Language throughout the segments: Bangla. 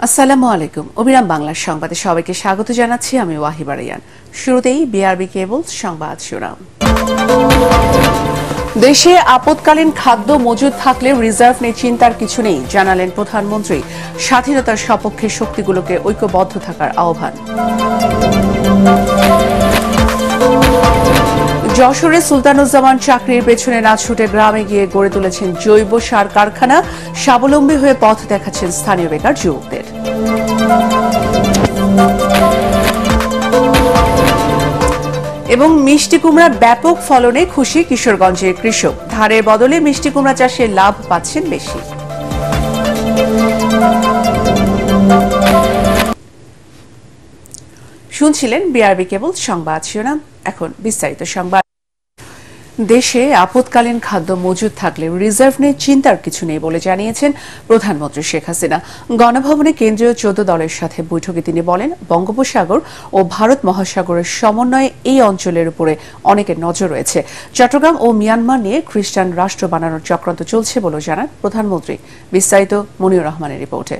আসসালামু আলাইকুম। অবিরাম বাংলার সংবাদে সবাইকে স্বাগত জানাচ্ছি আমি ওয়াহিবা রায়ান। শুরুতেই বিআরবি কেবলস সংবাদ শিরোনাম। দেশে আপৎকালীন খাদ্য মজুদ থাকলে রিজার্ভ নিয়ে চিন্তার কিছু নেই জানালেন প্রধানমন্ত্রী। স্বাধীনতার সপক্ষে শক্তিগুলোকে ঐক্যবদ্ধ থাকার আহ্বান। যশোরে সুলতানুজ্জামান চাকরির পেছনে না ছুটে গ্রামে গিয়ে গড়ে তুলেছেন জৈব সার কারখানা। স্বাবলম্বী হয়ে পথ দেখাচ্ছেন স্থানীয় বেকার যুবকদের। এবং মিষ্টি কুমড়ার ব্যাপক ফলনে খুশি কিশোরগঞ্জের কৃষক। ধারের বদলে মিষ্টি কুমড়া চাষে লাভ পাচ্ছেন বেশি। শুনছিলেন বিআরবি কেবল সংবাদ শিরোনাম। এখন বিস্তারিত সংবাদ। দেশে আপৎকালীন খাদ্য মজুদ থাকলে রিজার্ভ নিয়ে চিন্তার কিছু নেই বলে জানিয়েছেন প্রধানমন্ত্রী শেখ হাসিনা। গণভবনে কেন্দ্রীয় 14 দলের সাথে বৈঠকে তিনি বলেন, বঙ্গোপসাগর ও ভারত মহাসাগরের সমন্বয়ে এই অঞ্চলের উপরে অনেকের নজর রয়েছে। চট্টগ্রাম ও মিয়ানমার নিয়ে খ্রিস্টান রাষ্ট্র বানানোর চক্রান্ত চলছে বলেও জানান প্রধানমন্ত্রী। বিস্তারিত মনিউর রহমানের রিপোর্টে।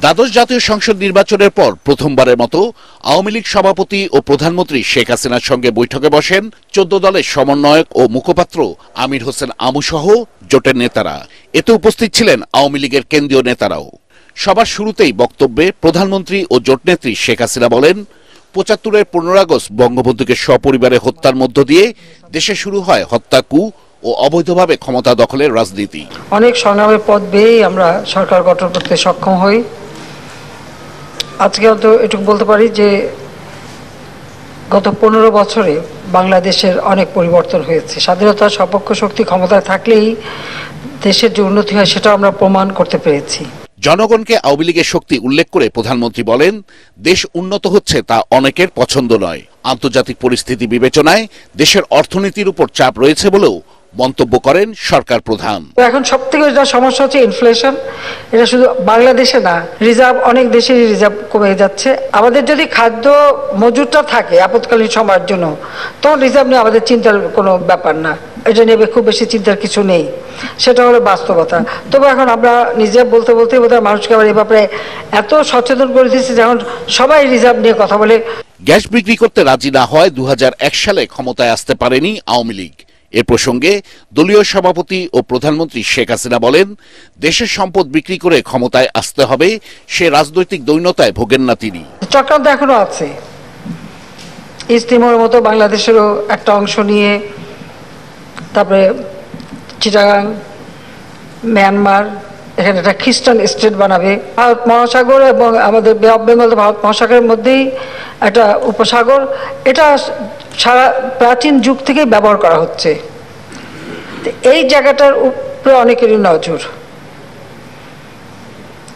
দ্বাদশ জাতীয় সংসদ নির্বাচনের পর প্রথমবারের মতো আওয়ামী লীগ সভাপতি ও প্রধানমন্ত্রী শেখ হাসিনার সঙ্গে বৈঠকে বসেন 14 দলের সমন্বয়ক ও মুখপাত্র আমির হোসেন আমু সহ জোটের নেতারা। এতে উপস্থিত ছিলেন আওয়ামী লীগের কেন্দ্রীয় নেতারাও। সবার শুরুতেই বক্তব্যে প্রধানমন্ত্রী ও জোটনেত্রী শেখ হাসিনা বলেন, 75-এর 15 আগস্ট বঙ্গবন্ধুকে সপরিবারে হত্যার মধ্য দিয়ে দেশে শুরু হয় হত্যা, কু ও অবৈধভাবে ক্ষমতা দখলের রাজনীতি। অনেক সংগ্রামের পথ বেয়েই আমরা সরকার গঠন করতে সক্ষম হই। আজকে তো এটুকু বলতে পারি যে গত 15 বছরে বাংলাদেশের অনেক পরিবর্তন হয়েছে। স্বাধীনতার সপক্ষ শক্তি ক্ষমতায় থাকলেই দেশের যে উন্নতি হয় সেটা আমরা প্রমাণ করতে পেরেছি। জনগণকে আওয়ামী লীগের শক্তি উল্লেখ করে প্রধানমন্ত্রী বলেন, দেশ উন্নত হচ্ছে তা অনেকের পছন্দ নয়। আন্তর্জাতিক পরিস্থিতি বিবেচনায় দেশের অর্থনীতির উপর চাপ রয়েছে বলেও মন্তব্য করেন সরকার প্রধান। এখন সবথেকে যেটা সমস্যা হচ্ছে ইনফ্লেশন। এটা শুধু বাংলাদেশে না, রিজার্ভ অনেক দেশেরই রিজার্ভ কমে যাচ্ছে। আমাদের যদি খাদ্য মজুদটা থাকে আপৎকালীন সময়ের জন্য, তখন রিজার্ভ নিয়ে আমাদের চিন্তার কোনো ব্যাপার না। এটা নিয়ে খুব বেশি চিন্তার কিছু নেই, সেটা হলো বাস্তবতা। তবে এখন আমরা নিজে বলতে বলতে বোধহয় মানুষকে আবার এই ব্যাপারে এত সচেতন করে দিচ্ছি যখন সবাই রিজার্ভ নিয়ে কথা বলে। গ্যাস বিক্রি করতে রাজি না হয় 2001 সালে ক্ষমতায় আসতে পারেনি আওয়ামী লীগ। এ প্রসঙ্গে দলীয় সভাপতি ও প্রধানমন্ত্রী শেখ হাসিনা বলেন, দেশের সম্পদ বিক্রি করে ক্ষমতায় আসতে হবে, সে রাজনৈতিক দৈন্যতায় ভোগেন না তিনি। চক্রান্ত এখনো আছে। ইস্ট তিমোরের মতো বাংলাদেশেরও একটা অংশ নিয়ে, তারপরে চিটাগাং, মিয়ানমার, এখানে একটা খ্রিস্টান স্টেট বানাবে। ভারত মহাসাগর এবং আমাদের বে অফ বেঙ্গল ভারত মহাসাগরের মধ্যেই একটা উপসাগর। এটা সারা প্রাচীন যুগ থেকেই ব্যবহার করা হচ্ছে। এই জায়গাটার উপরে অনেকেরই নজর,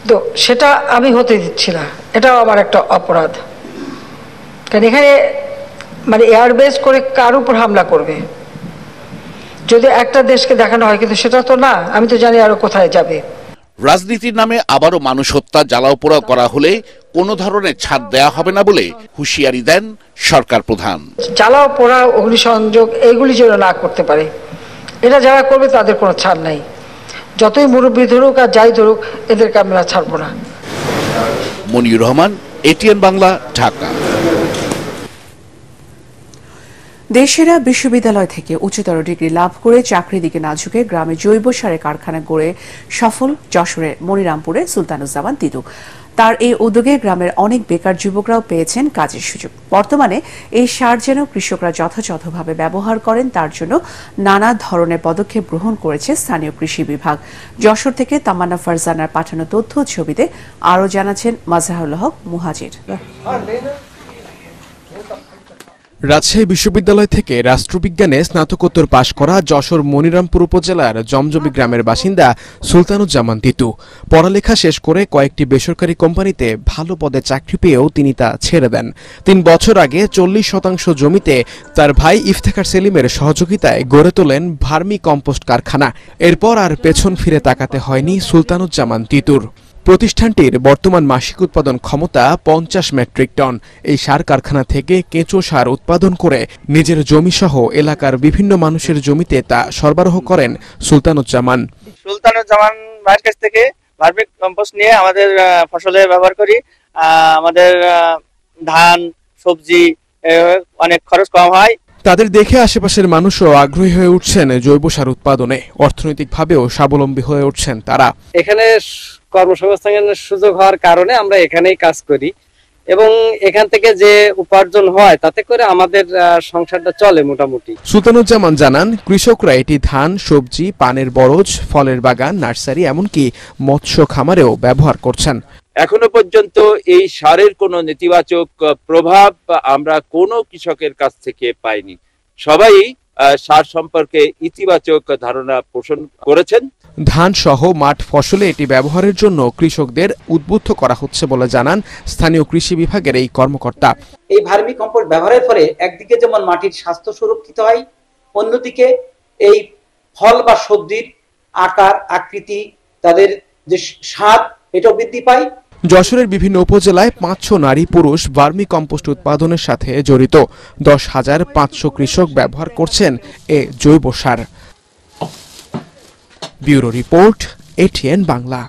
তো সেটা আমি হতে দিচ্ছি না। এটাও আমার একটা অপরাধ, কারণ এখানে মানে এয়ারবেস করে কার উপর হামলা করবে যদি একটা দেশকে দেখানো হয়, কিন্তু সেটা তো না। আমি তো জানি আরো কোথায় যাবে। রাজনীতির নামে আবারও মানুষ হত্যা, জ্বালাও পোড়াও করা হলে কোনো ধরনের ছাড় দেয়া হবে না বলে হুঁশিয়ারি দেন সরকার প্রধান। জ্বালাও পোড়া, অগ্নিসংযোগ এগুলি যেন না করতে পারে, এটা যারা করবে তাদের কোনো ছাড় নাই। যতই মুরব্বী ধরুক আর যাই ধরুক, এদেরকে আমরা ছাড়বো না। মনিউর রহমান, এটিএন বাংলা, ঢাকা। দেশেরা বিশ্ববিদ্যালয় থেকে উচ্চতর ডিগ্রি লাভ করে চাকরির দিকে না ঝুঁকে গ্রামে জৈব সারের কারখানা গড়ে সফল যশোরের মনিরামপুরে সুলতানুজ্জামান তিতু। তার এই উদ্যোগে গ্রামের অনেক বেকার যুবকরাও পেয়েছেন কাজের সুযোগ। বর্তমানে এই সার যেন কৃষকরা যথাযথভাবে ব্যবহার করেন তার জন্য নানা ধরনের পদক্ষেপ গ্রহণ করেছে স্থানীয় কৃষি বিভাগ। যশোর থেকে তামান্না ফারজানার পাঠানো তথ্য ছবিতে আরও জানাচ্ছেন মাজহারুল হক মুহাজির। রাজশাহী বিশ্ববিদ্যালয় থেকে রাষ্ট্রবিজ্ঞানে স্নাতকোত্তর পাশ করা যশোর মনিরামপুর উপজেলার জমজমি গ্রামের বাসিন্দা সুলতানুজ্জামান তিতু পড়ালেখা শেষ করে কয়েকটি বেসরকারি কোম্পানিতে ভালো পদে চাকরি পেয়েও তিনি তা ছেড়ে দেন। ৩ বছর আগে 40% জমিতে তার ভাই ইফতেখার সেলিমের সহযোগিতায় গড়ে তোলেন ভার্মি কম্পোস্ট কারখানা। এরপর আর পেছন ফিরে তাকাতে হয়নি সুলতানুজ্জামান তিতুর। প্রতিষ্ঠানটির বর্তমান মাসিক উৎপাদন ক্ষমতা 50 মেট্রিক টন। এই সার কারখানা থেকে কেঁচো সার উৎপাদন করে নিজের জমিসহ এলাকার বিভিন্ন মানুষের জমিতে তা সরবরাহ করেন সুলতানুজ্জামান। সুলতানুজ্জামান ভাইয়ের কাছ থেকে ভার্মি কম্পোস্ট নিয়ে আমাদের ফসলে ব্যবহার করি। আমাদের ধান, সবজি অনেক খরচ কম হয়। তাদের দেখে আশেপাশের মানুষও আগ্রহী হয়ে উঠছেন জৈব সার উৎপাদনে। অর্থনৈতিকভাবেও স্বাবলম্বী হয়ে উঠছেন তারা। এখানে কর্মসংস্থানের সুযোগ হওয়ার কারণে আমরা এখানেই কাজ করি এবং এখান থেকে যে উপার্জন হয় তাতে করে আমাদের সংসারটা চলে মোটামুটি। সুলতানুজ্জামান জানান, কৃষকরা এটি ধান, সবজি, পানের বরজ, ফলের বাগান, নার্সারি এমনকি মৎস্য খামারেও ব্যবহার করছেন। এখনো পর্যন্ত এই সারের কোনো নেতিবাচক প্রভাব আমরা কোনো কৃষকের কাছ থেকে পাইনি। সবাই সার সম্পর্কে ইতিবাচক ধারণা পোষণ করেছেন। ধান সহ মাঠ ফসলে এটি ব্যবহারের জন্য কৃষকদের উদ্বুদ্ধ করা হচ্ছে বলে জানান স্থানীয় কৃষি বিভাগের এই কর্মকর্তা। এই ভার্মি কম্পোস্ট ব্যবহারের ফলে একদিকে যেমন মাটির স্বাস্থ্য সুরক্ষিত হয়, অন্যদিকে এই ফল বা সবজির আকার, আকৃতি, তাদের যে স্বাদ এটাও বৃদ্ধি পায়। যশোরের বিভিন্ন উপজেলায় 500 নারী পুরুষ ভার্মি কম্পোস্ট উৎপাদনের সাথে জড়িত। 10,500 কৃষক ব্যবহার করছেন এ জৈব সার। Bureau report, ATN Bangla.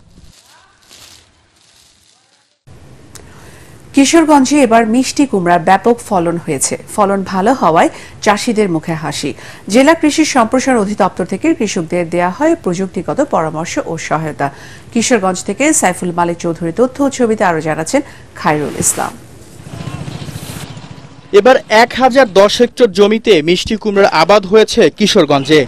কিশোরগঞ্জে এবার মিষ্টি কুমড়ার ব্যাপক ফলন হয়েছে। ফলন ভালো হওয়ায় চাষিদের মুখে হাসি। জেলা কৃষি সম্প্রসারণ অধিদপ্তর থেকে কৃষকদের দেয়া হয় প্রযুক্তিগত পরামর্শ ও সহায়তা। কিশোরগঞ্জ থেকে সাইফুল মালিক চৌধুরী তথ্য ও ছবিতে আরো জানাচ্ছেন খায়রুল ইসলাম। এবার 1010 হেক্টর জমিতে মিষ্টি কুমড়ার আবাদ হয়েছে কিশোরগঞ্জে।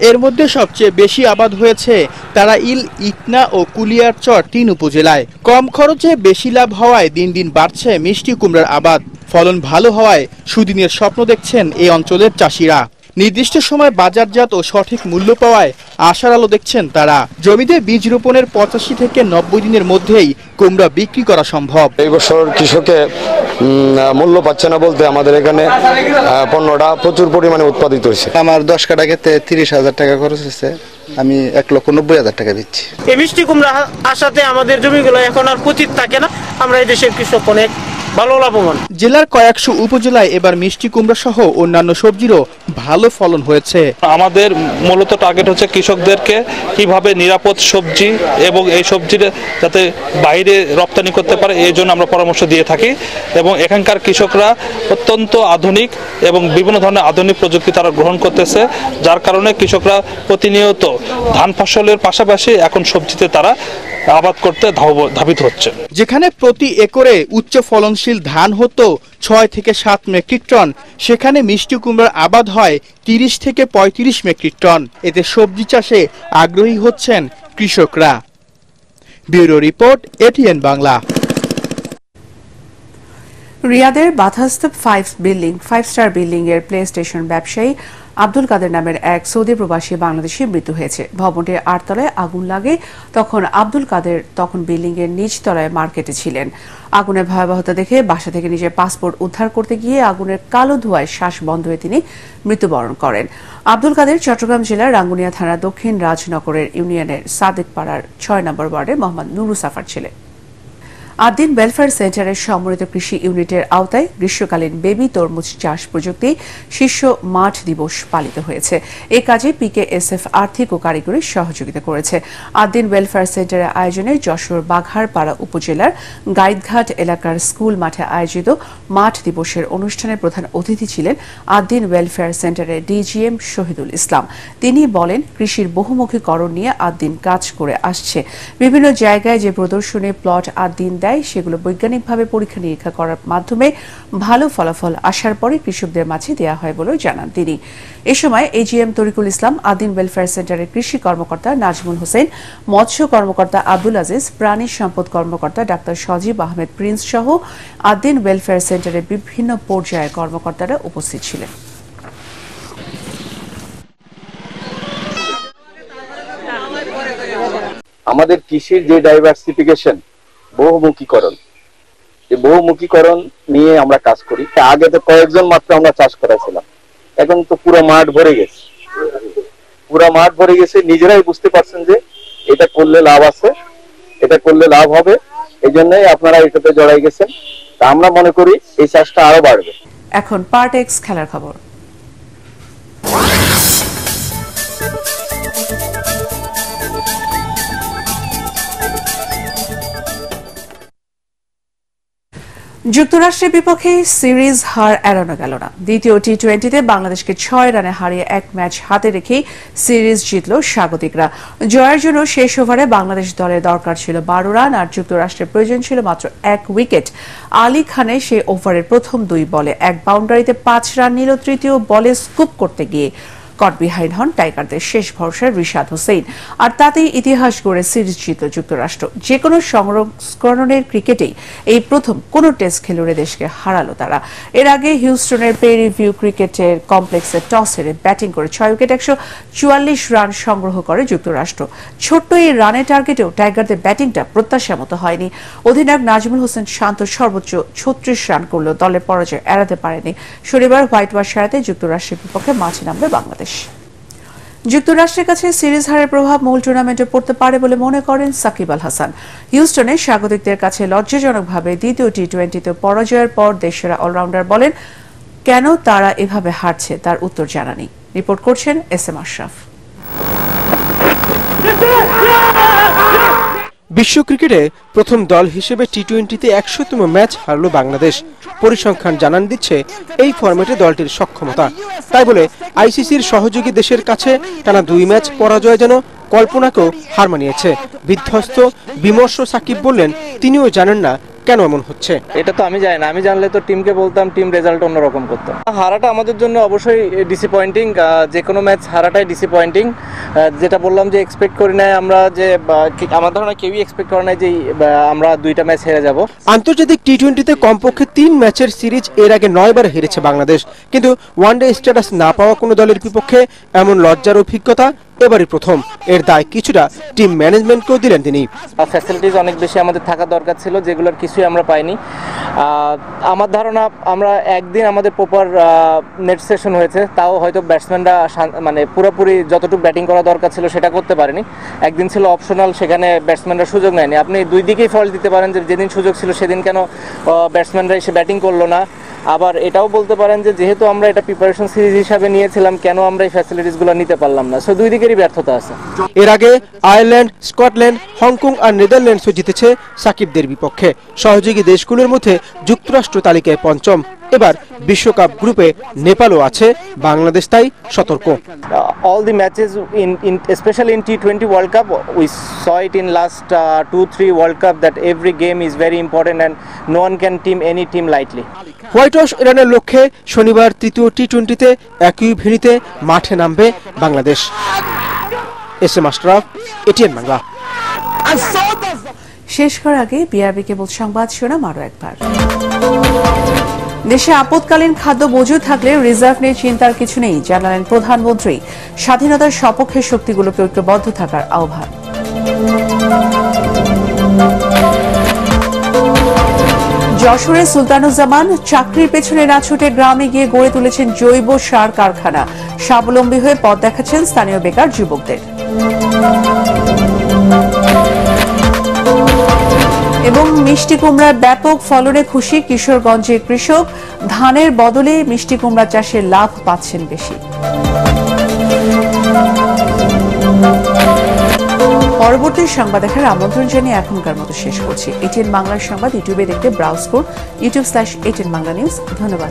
এর মধ্যে সবচেয়ে বেশি আবাদ হয়েছে তারাইল, ইকনা ও কুলিয়ারচর 3 উপজেলায়। কম খরচে বেশি লাভ হওয়ায় দিন দিন বাড়ছে মিষ্টি কুমড়ার আবাদ। ফলন ভালো হওয়ায় সুদিনের স্বপ্ন দেখছেন এই অঞ্চলের চাষিরা। নির্দিষ্ট সময় বাজারজাত ও সঠিক মূল্য পাওয়ায় আশার আলো দেখছেন তারা। জমিতে বীজ রোপণের 85 থেকে 90 দিনের মধ্যেই কুমড়া বিক্রি করা সম্ভব। এই বছর কৃষকে মূল্য পাচ্ছে না বলতে আমাদের এখানে পণ্যটা প্রচুর পরিমাণে উৎপাদিত হয়েছে। আমার 10 কাঠা ক্ষেত্রে 30,000 টাকা খরচ হয়েছে, আমি 1,90,000 টাকা দিচ্ছি। এই মিষ্টি কুমড়া আসাতে আমাদের জমিগুলো এখন আর পচিত থাকে না। আমরা এই দেশের কৃষক অনেক ভালো লাভবান। জেলার কয়েকশো উপজেলায় এবার মিষ্টি কুমড়া সহ অন্যান্য সবজিরও ভালো ফলন হয়েছে। আমাদের মূলত টার্গেট হচ্ছে কৃষকদেরকে কিভাবে নিরাপদ সবজি এবং এই সবজির যাতে বাইরে রপ্তানি করতে পারে এই জন্য আমরা পরামর্শ দিয়ে থাকি। এবং এখানকার কৃষকরা অত্যন্ত আধুনিক এবং বিভিন্ন ধরনের আধুনিক প্রযুক্তি তারা গ্রহণ করতেছে, যার কারণে কৃষকরা প্রতিনিয়ত ধান ফসলের পাশাপাশি এখন সবজিতে তারা আবাদ করতে ধাবিত হচ্ছে। যেখানে প্রতি একরে উচ্চ ফলনশীল ধান হতো 6 থেকে 7 মেট্রিক টন, সেখানে মিষ্টি কুমড়ার আবাদ হয় 30 থেকে 35 মেট্রিক টন। এতে সবজি চাষে আগ্রহী হচ্ছেন কৃষকরা। Bureau report, ATN Bangla. রিয়াদের বাথাস্ত 5 স্টার বিল্ডিং এর প্লে স্টেশন ব্যবসায়ী আব্দুল কাদের নামের এক সৌদি প্রবাসী বাংলাদেশি মৃত্যু হয়েছে। ভবনটির 8 তলায় আগুন লাগে। তখন আব্দুল কাদের বিল্ডিং এর নিচ তলায় মার্কেটে ছিলেন। আগুনের ভয়াবহতা দেখে বাসা থেকে নিজের পাসপোর্ট উদ্ধার করতে গিয়ে আগুনের কালো ধোঁয়ায় শ্বাস বন্ধ হয়ে তিনি মৃত্যুবরণ করেন। আব্দুল কাদের চট্টগ্রাম জেলার রাঙ্গুনিয়া থানা দক্ষিণ রাজনগরের ইউনিয়নের সাদেক পাড়ার 6 নম্বর ওয়ার্ডে মোহাম্মদ নুরু সাফার ছেলে। আদিন ওয়েলফেয়ার সেন্টারের সম্মিলিত কৃষি ইউনিটের আওতায় গ্রীষ্মকালীন বেবি তরমুজ চাষ প্রযুক্তি শীর্ষ মাঠ দিবস পালিত হয়েছে। এই কাজে পিকেএসএফ আর্থিক ও কারিগরি সহযোগিতা করেছে। আদিন ওয়েলফেয়ার সেন্টারের আয়োজনে যশোর বাঘারপাড়া উপজেলার গাইদঘাট এলাকার স্কুল মাঠে আয়োজিত মাঠ দিবসের অনুষ্ঠানে প্রধান অতিথি ছিলেন আদিন ওয়েলফেয়ার সেন্টারের ডিজিএম শহীদুল ইসলাম। তিনি বলেন, কৃষির বহুমুখীকরণ নিয়ে আদিন কাজ করে আসছে। বিভিন্ন জায়গায় যে প্রদর্শনী প্লট আদিন সেগুলো বৈজ্ঞানিকভাবে পরীক্ষা নিরীক্ষা করার মাধ্যমে ভালো ফলাফল আসার পরে কৃষকদের মাঝে দেওয়া হয় বলে জানান তিনি। এ সময় এজিএম তরিকুল ইসলাম, আদিন ওয়েলফেয়ার সেন্টারের কৃষি কর্মকর্তা নাজমুল হোসেন, মৎস্য কর্মকর্তা আব্দুল আজিজ, প্রাণী সম্পদ কর্মকর্তা ডাক্তার সজীব আহমেদ প্রিন্স সহ আদিন ওয়েলফেয়ার সেন্টারের বিভিন্ন পর্যায়ের কর্মকর্তারা উপস্থিত ছিলেন। আমাদের কৃষির যে ডাইভার্সিফিকেশন, বহুমুখীকরণ, এই বহুমুখীকরণ নিয়ে আমরা কাজ করি। আগে তো কয়েকজন মাত্র আমরা চাষ করেছিলাম, এখন তো পুরো মাঠ ভরে গেছে। নিজেরাই বুঝতে পারছেন যে এটা করলে লাভ আছে এটা করলে লাভ হবে, এই জন্যই আপনারা এটাতে জড়াই গেছেন। তা আমরা মনে করি এই চাষটা আরো বাড়বে। এখন পার্ট এক্স খেলার খবর। যুক্তরাষ্ট্রের বিপক্ষে সিরিজ হার এড়ানো গেল না। দ্বিতীয় টি-20তে বাংলাদেশকে 6 রানে হারিয়ে এক ম্যাচ হাতে রেখেই সিরিজ জিতল স্বাগতিকরা। জয়ের জন্য শেষ ওভারে বাংলাদেশ দলের দরকার ছিল 12 রান, আর যুক্তরাষ্ট্রের প্রয়োজন ছিল মাত্র 1 উইকেট। আলী খানের সেই ওভারের প্রথম 2 বলে 1 বাউন্ডারিতে 5 রান নিল। তৃতীয় বলে স্কুপ করতে গিয়ে কট বিহাইন্ড হন টাইগারদের শেষ ভরসার রিশাদ হোসেন, আর তাতেই ইতিহাস গড়ে সিরিজ জিতল যুক্তরাষ্ট্র। যে কোনো সংস্করণের ক্রিকেটেই এই প্রথম কোনো টেস্ট খেলুড়ে দেশকে হারালো তারা। এর আগে হিউস্টনের পেরি ভিউ ক্রিকেটের কমপ্লেক্সে টস হেরে ব্যাটিং করে 6 উইকেট 144 রান সংগ্রহ করে যুক্তরাষ্ট্র। ছোট্ট এই রানের টার্গেটেও টাইগারদের ব্যাটিংটা প্রত্যাশা মতো হয়নি। অধিনায়ক নাজমুল হোসেন শান্ত সর্বোচ্চ 36 রান করলেও দলের পরাজয় এড়াতে পারেনি। শনিবার হোয়াইট ওয়াশ সারাতে যুক্তরাষ্ট্রের বিপক্ষে মাঠে নামবে বাংলাদেশ। যুক্তরাষ্ট্রের কাছে সিরিজ হারের প্রভাব মূল টুর্নামেন্টে পড়তে পারে বলে মনে করেন সাকিব আল হাসান। হিউস্টনে স্বাগতিকদের কাছে লজ্জাজনকভাবে দ্বিতীয় টি-20তে পরাজয়ের পর দেশসেরা অলরাউন্ডার বলেন, কেন তারা এভাবে হারছে তার উত্তর জানা নেই। রিপোর্ট করছেন এস এম আশরাফ। বিশ্ব ক্রিকেটে প্রথম দল হিসেবে টি-20তে 100তম ম্যাচ হারল বাংলাদেশ। পরিসংখ্যান জানান দিচ্ছে এই ফরম্যাটে দলটির সক্ষমতা। তাই বলে আইসিসির সহযোগী দেশের কাছে টানা 2 ম্যাচ পরাজয় যেন কল্পনাকেও হার মানিয়েছে। বিধ্বস্ত বিমর্ষ সাকিব বললেন, তিনিও জানেন না কেন এমন হচ্ছে। এটা তো আমি জানি না, আমি জানলে তো টিমকে বলতাম, টিম রেজাল্ট অন্যরকম করতো। হারাটা আমাদের জন্য অবশ্যই ডিসঅ্যাপয়েন্টিং, যে কোনো ম্যাচ হারাটাই ডিসঅ্যাপয়েন্টিং। যেটা বললাম যে এক্সপেক্ট করি নাই আমরা, যে আমার ধারণা কেউই এক্সপেক্ট করে নাই যে আমরা 2টা ম্যাচ হেরে যাব। আন্তর্জাতিক টি-20তে কমপক্ষে 3 ম্যাচের সিরিজ এর আগে 9 বার হেরেছে বাংলাদেশ, কিন্তু ওয়ানডে স্ট্যাটাস না পাওয়া কোনো দলের বিপক্ষে এমন লজ্জার অভিজ্ঞতা এবারই প্রথম। এর দায় কিছুটা টিম ম্যানেজমেন্টকেও দিলেন তিনি। ফ্যাসিলিটিস অনেক বেশি আমাদের থাকা দরকার ছিল, যেগুলোর কিছুই আমরা পাইনি। আমার ধারণা আমরা একদিন আমাদের প্রপার নেট সেশন হয়েছে, তাও হয়তো ব্যাটসম্যানরা মানে পুরোপুরি যতটুকু ব্যাটিং করা দরকার ছিল সেটা করতে পারেনি। একদিন ছিল অপশনাল, সেখানে ব্যাটসম্যানরা সুযোগ নেয়নি। আপনি 2 দিকেই ফল্ট দিতে পারেন, যে যেদিন সুযোগ ছিল সেদিন কেন ব্যাটসম্যানরা এসে ব্যাটিং করলো না। আবার এটাও বলতে পারেন যে যেহেতু আমরা এটা প্রিপারেশন সিরিজ হিসাবে নিয়েছিলাম, কেন আমরা এই ফ্যাসিলিটিসগুলো নিতে পারলাম না। সো 2 দিকেরই ব্যর্থতা আছে। এর আগে আয়ারল্যান্ড, স্কটল্যান্ড, হংকং আর নেদারল্যান্ডসও জিতেছে সাকিবদের বিপক্ষে। সহযোগী দেশগুলোর মধ্যে যুক্তরাষ্ট্র তালিকায় 5ম। এবার বিশ্বকাপ গ্রুপে নেপালও আছে, বাংলাদেশ তাই সতর্ক। All the matches especially in T20 World Cup, we saw it in last 2-3 World Cup that every game is very important and no one can team any team lightly. Whitewash এড়ানোর লক্ষ্যে শনিবার তৃতীয় টি-20তে একই ভেন্যুতে মাঠে নামবে Bangladesh. S M Ashraf, ATN Bangla. শেষ করার আগে বিআরবি কেবল সংবাদ শোনাম আরো একবার। দেশে আপৎকালীন খাদ্য মজুদ থাকলে রিজার্ভ নিয়ে চিন্তার কিছু নেই, জানালেন প্রধানমন্ত্রী। স্বাধীনতার সপক্ষে শক্তিগুলোকে ঐক্যবদ্ধ থাকার আহ্বান। যশোরে সুলতানুজ্জামান চাকরির পেছনে না ছুটে গ্রামে গিয়ে গড়ে তুলেছেন জৈব সার কারখানা। স্বাবলম্বী হয়ে পথ দেখাচ্ছেন স্থানীয় বেকার যুবকদের। এবং মিষ্টি কুমড়ার ব্যাপক ফলনে খুশি কিশোরগঞ্জের কৃষক। ধানের বদলে মিষ্টি কুমড়া চাষে লাভ পাচ্ছেন বেশি। পরবর্তী সংবাদ দেখার আমন্ত্রণ জানিয়ে এখনকার মতো শেষ করছি। এটিএন বাংলার সংবাদ ইউটিউবে দেখতে ব্রাউজ করুন youtube/ATN Bangla News। ধন্যবাদ।